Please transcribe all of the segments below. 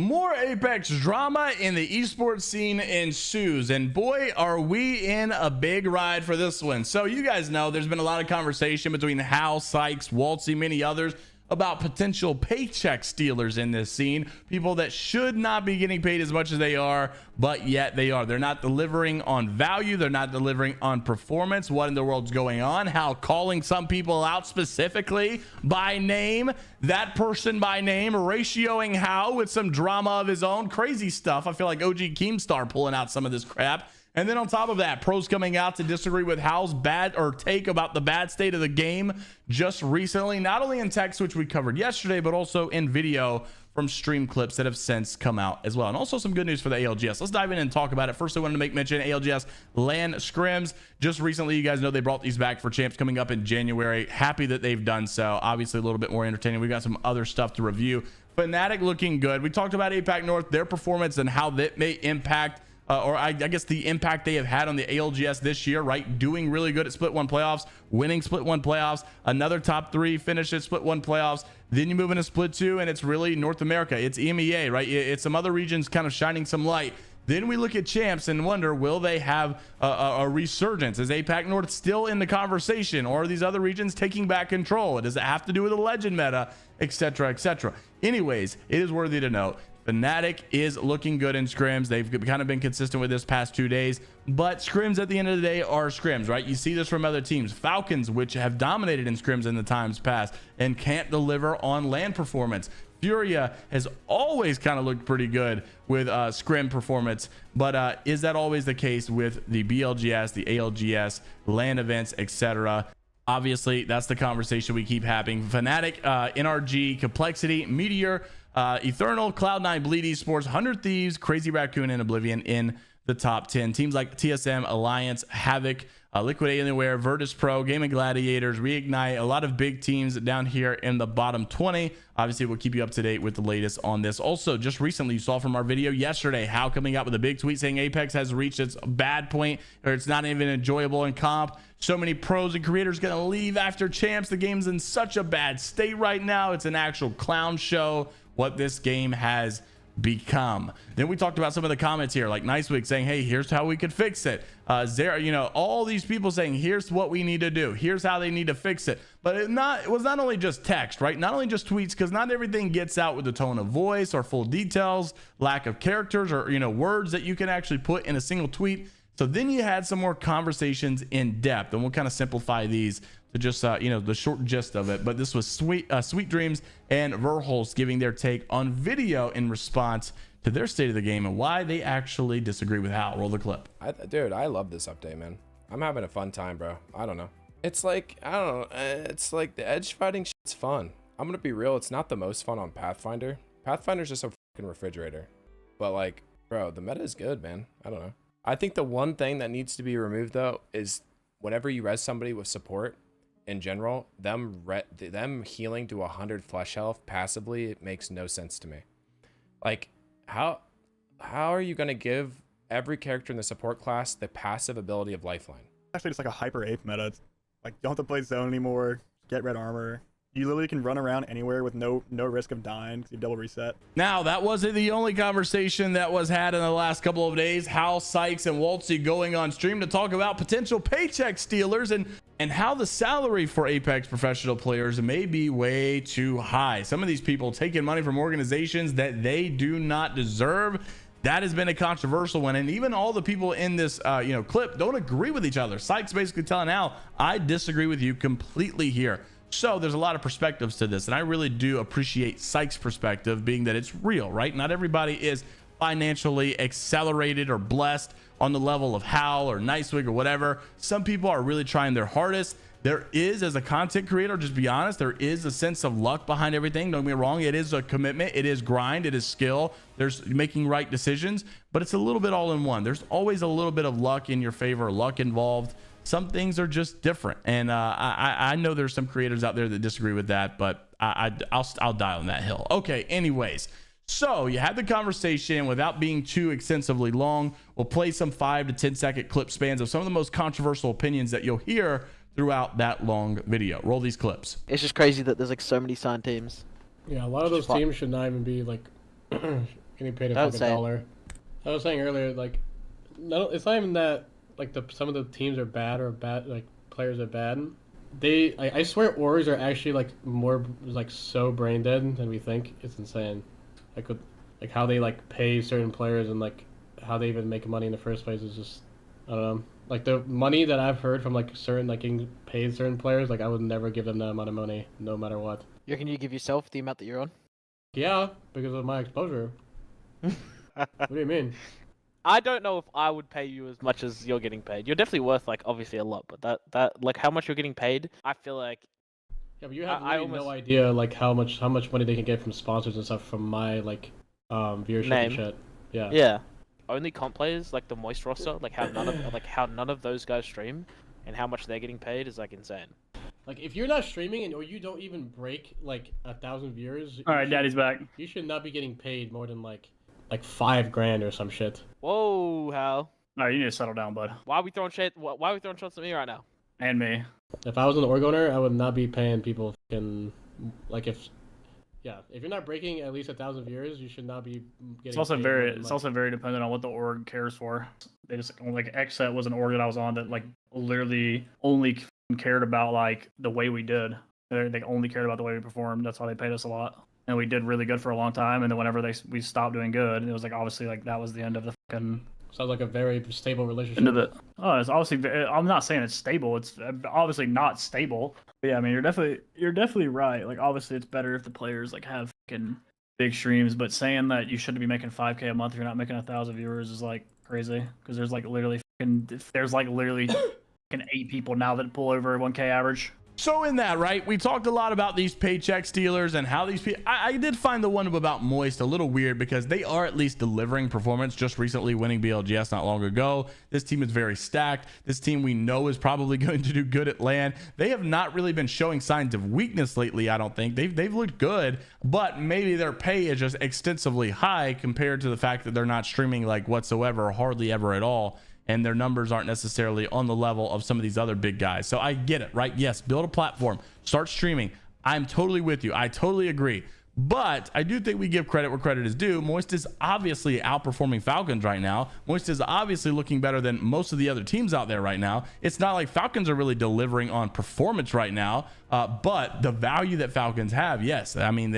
More Apex drama in the esports scene ensues, and boy, are we in a big ride for this one. So you guys know there's been a lot of conversation between Hal, Sikezz, Waltzy, many others about potential paycheck stealers in this scene. People that should not be getting paid as much as they are, but yet they are. They're not delivering on value. They're not delivering on performance. What in the world's going on? How calling some people out specifically by name, that person by name, ratioing how with some drama of his own, crazy stuff. I feel like OG Keemstar pulling out some of this crap. And then on top of that, pros coming out to disagree with Hal's bad or take about the bad state of the game just recently, not only in text, which we covered yesterday, but also in video from stream clips that have since come out as well. And also some good news for the ALGS. Let's dive in and talk about it. First, I wanted to make mention ALGS LAN scrims. Just recently, you guys know they brought these back for champs coming up in January. Happy that they've done so. Obviously, a little bit more entertaining. We got some other stuff to review. Fnatic looking good. We talked about APAC North, their performance and how that may impact or I guess the impact they have had on the ALGS this year, right? Doing really good at Split 1 playoffs, winning Split 1 playoffs, another top 3 finish at Split 1 playoffs. Then you move into Split 2 and it's really North America. It's EMEA, right? It's some other regions kind of shining some light. Then we look at champs and wonder, will they have a resurgence? Is APAC North still in the conversation, or are these other regions taking back control? Does it have to do with the legend meta, etc., etc.? Anyways, it is worthy to note, Fnatic is looking good in scrims. They've kind of been consistent with this past 2 days, but scrims at the end of the day are scrims, right? You see this from other teams. Falcons, which have dominated in scrims in the times past and can't deliver on LAN performance. Furia has always kind of looked pretty good with scrim performance, but is that always the case with the BLGS, the ALGS, LAN events, etc.? Obviously, that's the conversation we keep having. Fnatic, NRG, Complexity, Meteor, Eternal, Cloud9, Bleed Esports, 100 Thieves, Crazy Raccoon, and Oblivion in the top 10. Teams like TSM, Alliance, Havoc, Liquid Alienware, Virtus Pro, Gaming Gladiators, Reignite, a lot of big teams down here in the bottom 20. Obviously, we'll keep you up to date with the latest on this. Also, just recently, you saw from our video yesterday, How coming out with a big tweet saying Apex has reached its bad point, or it's not even enjoyable in comp. So many pros and creators going to leave after champs. The game's in such a bad state right now. It's an actual clown show what this game has become. Then we talked about some of the comments here, like Nicewig saying, hey, here's how we could fix it. Zara, you know, all these people saying, here's what we need to do, here's how they need to fix it. But it was not only just text, right? Not only just tweets, because not everything gets out with the tone of voice or full details, lack of characters, or, you know, words that you can actually put in a single tweet. So then you had some more conversations in depth, and we'll kind of simplify these to just you know, the short gist of it. But this was Sweet Dreams and Verholst giving their take on video in response to their state of the game and why they actually disagree with Hal. Roll the clip. Dude, I love this update, man. I'm having a fun time, bro. I don't know. It's like, I don't know. It's like the edge fighting shit's fun. I'm gonna be real. It's not the most fun on Pathfinder. Pathfinder's just a fucking refrigerator. But like, bro, the meta is good, man. I don't know. I think the one thing that needs to be removed though is whenever you res somebody with support in general, them healing to 100 flesh health passively, it makes no sense to me. Like, how are you gonna give every character in the support class the passive ability of Lifeline? Actually, just like a hyper ape meta. It's like, you don't have to play zone anymore. Get red armor. You literally can run around anywhere with no risk of dying because you double reset. Now, that wasn't the only conversation that was had in the last couple of days. Hal, Sikezz, and Waltzy going on stream to talk about potential paycheck stealers and how the salary for Apex professional players may be way too high. Some of these people taking money from organizations that they do not deserve. That has been a controversial one, and even all the people in this you know, clip don't agree with each other. Sikezz basically telling Hal, I disagree with you completely here. So there's a lot of perspectives to this, and I really do appreciate Sikezz' perspective, being that it's real, right? Not everybody is financially accelerated or blessed on the level of Hal or Nicewig or whatever. Some people are really trying their hardest. There is, as a content creator, just be honest, there is a sense of luck behind everything. Don't get me wrong, it is a commitment, it is grind, it is skill, there's making right decisions, but it's a little bit all in one. There's always a little bit of luck in your favor, luck involved. Some things are just different, and I know there's some creators out there that disagree with that, but I'll die on that hill. Okay, anyways, so you had the conversation without being too extensively long. We'll play some 5 to 10 second clip spans of some of the most controversial opinions that you'll hear throughout that long video. Roll these clips. It's just crazy that there's like so many signed teams. Yeah, a lot of those teams should not even be like getting paid a Don't fucking say it. dollar. I was saying earlier, like, no, it's not even that like some of the teams are bad or bad like players are bad. I swear orgs are actually like more like so brain dead than we think. It's insane. Like how they like pay certain players and like how they even make money in the first place is just, I don't know. Like the money that I've heard from like certain like getting paid certain players, like I would never give them that amount of money no matter what. You reckon you give yourself the amount that you're on? Yeah, because of my exposure. What do you mean? I don't know if I would pay you as much as you're getting paid. You're definitely worth like obviously a lot, but that like how much you're getting paid, I feel like Yeah, but you have I really almost- no idea like how much money they can get from sponsors and stuff from my like viewership Name. and shit. Yeah. yeah. Only comp players like the Moist roster, like how none of those guys stream, and how much they're getting paid is like insane. Like if you're not streaming or you don't even break like 1,000 viewers, All right, Daddy's back. you should not be getting paid more than like $5,000 or some shit. Whoa, Hal. All right, you need to settle down, bud. Why are we throwing shit? Why are we throwing shots at me right now? And me. If I was an org owner, I would not be paying people fucking like if you're not breaking at least 1,000 viewers, you should not be getting. It's also paid very more than, it's like- also very dependent on what the org cares for. They just like XSET was an org that I was on that like literally only cared about like the way we did. They only cared about the way we performed. That's why they paid us a lot, and we did really good for a long time. And then whenever we stopped doing good, it was like obviously like that was the end of the fucking Sounds like a very stable relationship. end of the. Oh, it's obviously. I'm not saying it's stable. It's obviously not stable. But yeah, I mean, you're definitely right. Like obviously, it's better if the players like have fucking big streams. But saying that you shouldn't be making 5K a month if you're not making 1,000 viewers is like crazy. Because there's like literally fucking 8 people now that pull over 1K average. So in that, right, we talked a lot about these paycheck stealers and how these people, I did find the one about Moist a little weird because they are at least delivering performance, just recently winning BLGS not long ago. This team is very stacked. This team we know is probably going to do good at LAN. They have not really been showing signs of weakness lately, I don't think. They've looked good, but maybe their pay is just extensively high compared to the fact that they're not streaming like whatsoever or hardly ever at all. And their numbers aren't necessarily on the level of some of these other big guys. So I get it, right? Yes, build a platform, start streaming. I'm totally with you. I totally agree. But I do think we give credit where credit is due. Moist is obviously outperforming Falcons right now. Moist is obviously looking better than most of the other teams out there right now. It's not like Falcons are really delivering on performance right now, but the value that Falcons have, yes. I mean,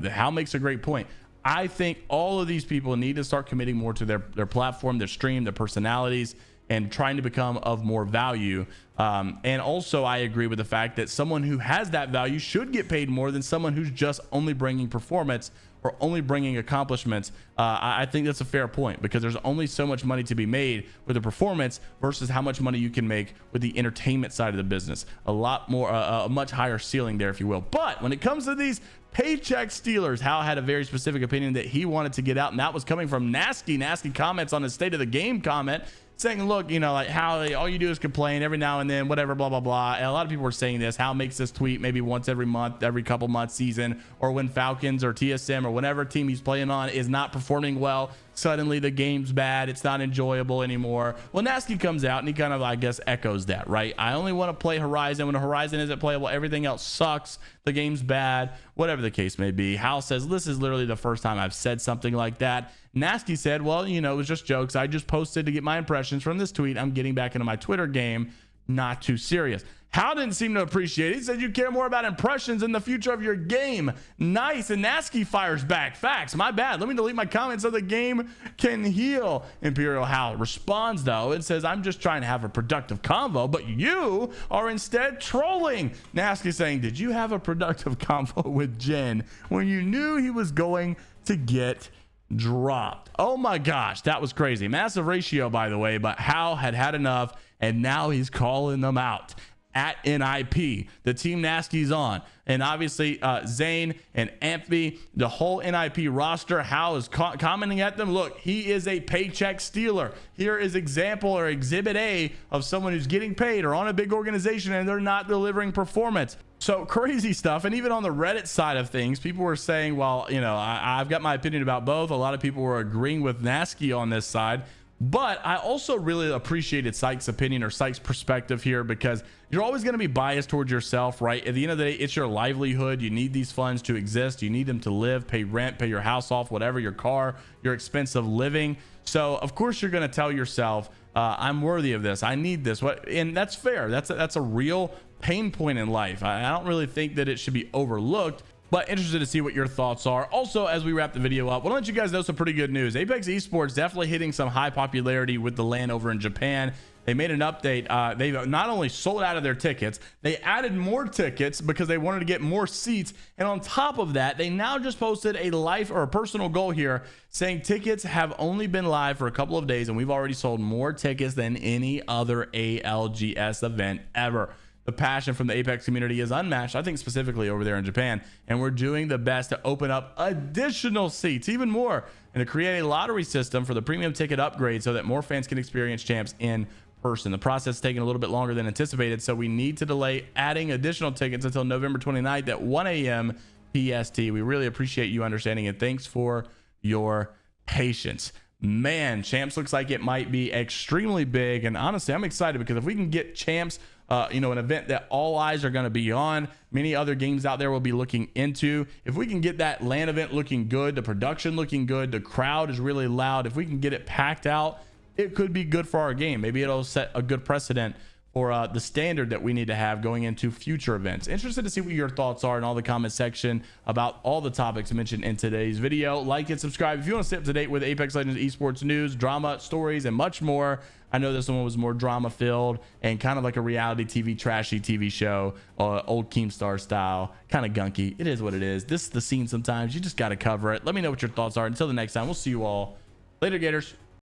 Hal makes a great point. I think all of these people need to start committing more to their platform, their stream, their personalities, and trying to become of more value. And also, I agree with the fact that someone who has that value should get paid more than someone who's just only bringing performance or only bringing accomplishments. I think that's a fair point because there's only so much money to be made with the performance versus how much money you can make with the entertainment side of the business. A lot more, a much higher ceiling there, if you will. But when it comes to these paycheck stealers, Hal had a very specific opinion that he wanted to get out, and that was coming from Gnaske. Gnaske comments on the state of the game comment saying, look, like how all you do is complain every now and then, whatever, blah, blah, blah. And a lot of people are saying this. Hal makes this tweet maybe once every month, every couple months, season, or when Falcons or TSM or whatever team he's playing on is not performing well, suddenly the game's bad, it's not enjoyable anymore. Well, Gnaske comes out and he kind of, I guess, echoes that, right? I only want to play Horizon. When Horizon isn't playable, everything else sucks, the game's bad, whatever the case may be. Hal says, this is literally the first time I've said something like that. Gnaske said, well, it was just jokes. I just posted to get my impressions from this tweet. I'm getting back into my Twitter game. Not too serious. Hal didn't seem to appreciate it. He said you care more about impressions than the future of your game. Nice. And Gnaske fires back. Facts. My bad. Let me delete my comments so the game can heal. ImperialHal responds, though, and says, I'm just trying to have a productive convo, but you are instead trolling. Gnaske saying, did you have a productive convo with Jen when you knew he was going to get dropped? Oh my gosh, that was crazy. Massive ratio, by the way, but Hal had enough, and now he's calling them out at NIP, the team Gnaske's on. And obviously Zane and Amphi, the whole NIP roster, Hal is commenting at them. Look, he is a paycheck stealer. Here is example or exhibit A of someone who's getting paid or on a big organization and they're not delivering performance. So crazy stuff. And even on the Reddit side of things, people were saying, well, I've got my opinion about both. A lot of people were agreeing with Gnaske on this side. But I also really appreciated Sikezz' opinion or Sikezz' perspective here, because you're always going to be biased towards yourself, right? At the end of the day, it's your livelihood. You need these funds to exist. You need them to live, pay rent, pay your house off, whatever, your car, your expensive living. So of course you're going to tell yourself, I'm worthy of this. I need this. And that's fair. That's a real pain point in life. I don't really think that it should be overlooked. But interested to see what your thoughts are. Also, as we wrap the video up, I want to let you guys know some pretty good news. Apex Esports definitely hitting some high popularity with the LAN over in Japan. They made an update. They've not only sold out of their tickets, they added more tickets because they wanted to get more seats. And on top of that, they now just posted a life or a personal goal here saying tickets have only been live for a couple of days and we've already sold more tickets than any other ALGS event ever. The passion from the Apex community is unmatched, I think specifically over there in Japan, and we're doing the best to open up additional seats, even more, and to create a lottery system for the premium ticket upgrade so that more fans can experience Champs in person. The process is taking a little bit longer than anticipated, so we need to delay adding additional tickets until November 29th at 1 a.m. PST. We really appreciate you understanding, and thanks for your patience. Man, Champs looks like it might be extremely big, and honestly, I'm excited because if we can get Champs, an event that all eyes are going to be on, many other games out there will be looking into. If we can get that LAN event looking good, the production looking good, the crowd is really loud, if we can get it packed out, it could be good for our game. Maybe it'll set a good precedent for the standard that we need to have going into future events. Interested to see what your thoughts are in all the comment section about all the topics mentioned in today's video. Like and subscribe if you want to stay up to date with Apex Legends esports news, drama, stories, and much more. I know this one was more drama filled and kind of like a reality TV, trashy TV show, old Keemstar style, kind of gunky. It is what it is. This is the scene sometimes. You just got to cover it. Let me know what your thoughts are. Until the next time, we'll see you all later, Gators.